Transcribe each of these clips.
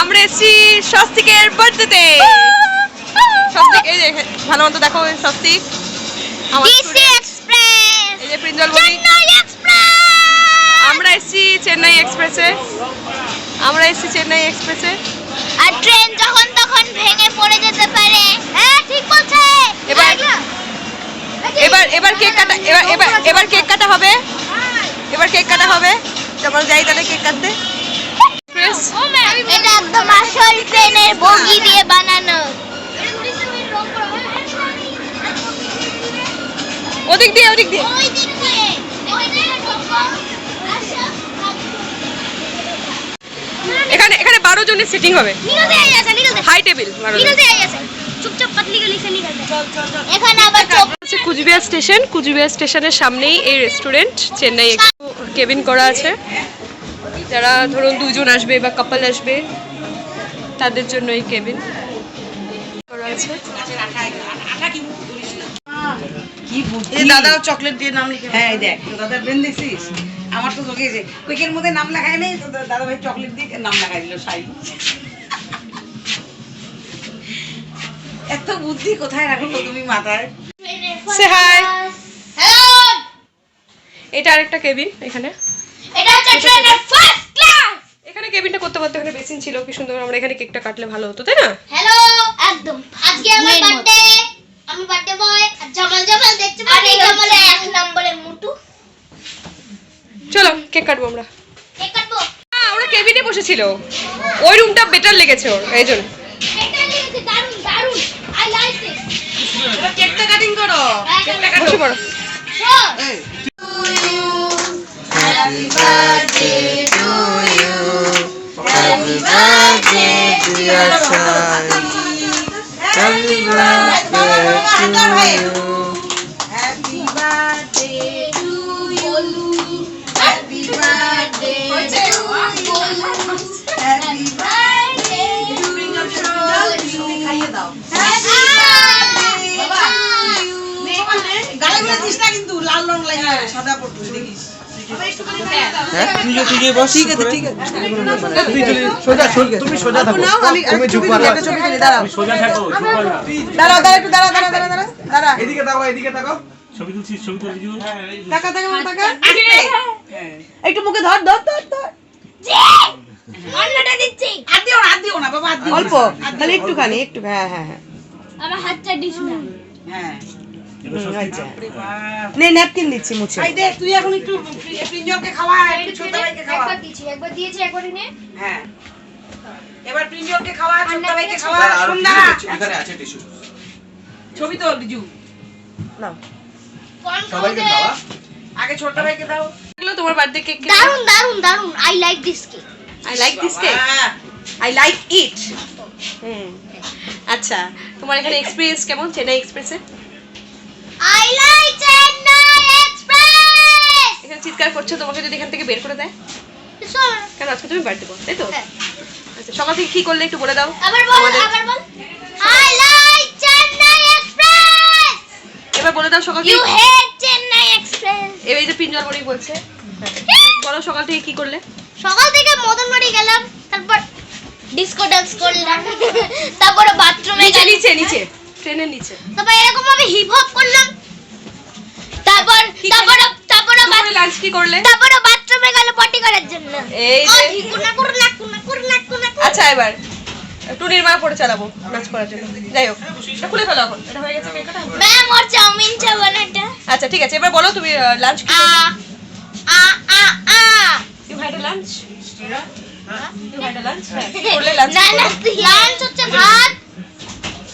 আমরা এসেছি স্বস্তিকের বার্থডেতে। স্বস্তিক এই যে ভালো মতো দেখো, স্বস্তিক এই যে প্রিঞ্জল বলি। আমরা এসেছি চেন্নাই এক্সপ্রেসে। আর ট্রেন যখন তখন ভেঙে পড়ে যেতে পারে। হ্যাঁ ঠিক বলছে। এবার কেক কাটা, এবার কেক কাটা হবে। চলো যাই তাহলে কেক কাটতে। এটা একদম আসল ট্রেনের বগি দিয়ে বানানো। ওদিক দিয়ে এখানে 12 জনের সিটিং হবে। হাই টেবিল এখানে আবার কুচবিহার স্টেশনের সামনেই এই রেস্টুরেন্ট চেন্নাই কেবিন করা আছে। যারা ধরুন 2 জন আসবে বা কাপল আসবে তাদের জন্য এই কেবিন করা আছে। দাদাও চকলেট দিয়ে নাম লিখে। হ্যাঁ দেখ দাদা ব্রেন দেখছিস, আমার তো চোখে কেকের মধ্যে নাম লেখায় নেই, দাদা ভাই চকলেট দিয়ে নাম লেখাই দিল সাই। এত বুদ্ধি কোথায় রাখো তুমি মাথায়? সে হাই। হ্যালো, এটা আরেকটা কেবিন। এখানে এখানে কেবিনটা করতে এখানে বেসিন ছিল, কি সুন্দর। আমরা এখানে কেকটা কাটলে ভালো হতো, তাই না? হ্যালো, একদম আজকে আমার বার্থডে। আমি বার্থডে বয় আর জামাল দেখতে পাচ্ছি। আরে জামালে 1 নম্বরে মুটু। চলো কেক কাটবো আমরা। ওরা কেবিনে বসেছিল, ওই রুমটা বেটার লেগেছে ওর, এইজন্য বেটার লেগেছে। দারুন আই লাইক দিস। কেকটা কাটিং করো। কেকটা কাটো। বসে পড়ো। Happy birthday to you. Happy birthday dear son. Happy birthday to you. Happy birthday to you. Happy birthday to you. Happy birthday to you. খাইয়ে দাও। Happy birthday to you. গালে this না কিন্তু, লাল রং লাগে সাদা পড়তে দেখিস। তুই বস। ঠিক আছে তুমি সোজা থাকো। তুমি চুপ করো। একটা ছবি তুলি, দাঁড়াও। সোজা থাকো, চুপ করো। দাঁড়াও একটু দাঁড়া। এদিকে তাকাও। ছবি তুলছি। টাকা একটু মুখে ধর। অন্যটা দিচ্ছি। হাত দিও না বাবা, অল্প খালি একটুখানি। হ্যাঁ আমার হাতটা দিস না। হ্যাঁ নে ন্যাপকিন দিচ্ছি মুছে। এই দেখ তুই এখন একটু প্রিঞ্জলকে খাওয়া, একটু ছোট ভাইকে খাওয়া। একবার দিয়েছি একবারই নে। হ্যাঁ এবার প্রিঞ্জলকে খাওয়া, ছোট ভাইকে খাওয়া। সুন্দর এখানে আছে টিস্যু। ছবি তো বিজু নাও। সবাইকে খাওয়া। আগে ছোট ভাইকে দাও। এগুলো তোমার বার্থডে কেক। দারুন I like this cake. I like it. আচ্ছা, তোমার এখানে এক্সপেরিয়েন্স কেমন চেন্নাই এক্সপ্রেসে? I like Chennai express. এখানে চিৎকার করছো, তোমাকে যদি এখান থেকে বের করে দেয়? কেন, আজকে তুমি বার্থডে বল, তাই তো? আচ্ছা, সকাল থেকে কি করলে একটু বলে দাও। আবার বল। I like Chennai express. এবার বলে দাও সকাল থেকে। You hate Chennai express. এই যে পিঞ্জল বলেই বলছে। বলো সকাল থেকে কি করলে? সকাল থেকে মদন বাড়ি গেলাম, তারপর ডিস্কো ডান্স করলাম, তারপর বাথরুমে নিচে ট্রেনের নিচে, তারপর এরকম ভাবে হিপ হপ করলাম, তারপর লাঞ্চ কি করলে? তারপর বাথরুমে গেল পটি করার জন্য। এই যে কুনা। আচ্ছা, এবার টুনির মা পড়ে চালাবো নাচ করার জন্য। যাই হোক, এটা খুলে ফেলো এখন। এটা হয়ে গেছে কেক কাটা। ম্যাম ওর চাউমিন চাবানাটা। আচ্ছা ঠিক আছে, এবার বলো তুমি লাঞ্চ কি করলে? You had a lunch? You had a lunch? হ্যাঁ, কি করলে লাঞ্চ? না লাঞ্চ হচ্ছে ভাত,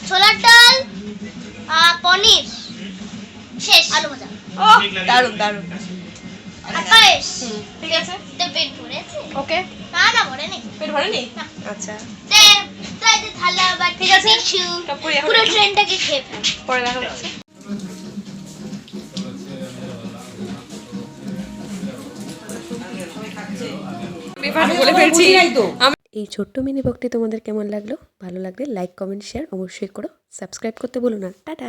ছোলার ডাল, পনির, শেষ আলু ভাজা। ওহ, দারুণ। আর পায়েস। ঠিক আছে, তো পেট ভরেছে? ওকে। না ভরেনি। পেট ভরেনি? আচ্ছা, তাই থালা বাটি, ঠিক আছে, টপ করে এখন পুরো ট্রেনটাকে খেয়ে ফেল। পরে দেখা হচ্ছে। বলে ফেলছি। এই ছোট্ট মিনি ব্লগটি তোমাদের কেমন লাগলো? ভালো লাগলে লাইক কমেন্ট শেয়ার অবশ্যই করো। সাবস্ক্রাইব করতে ভুলো না। টাটা।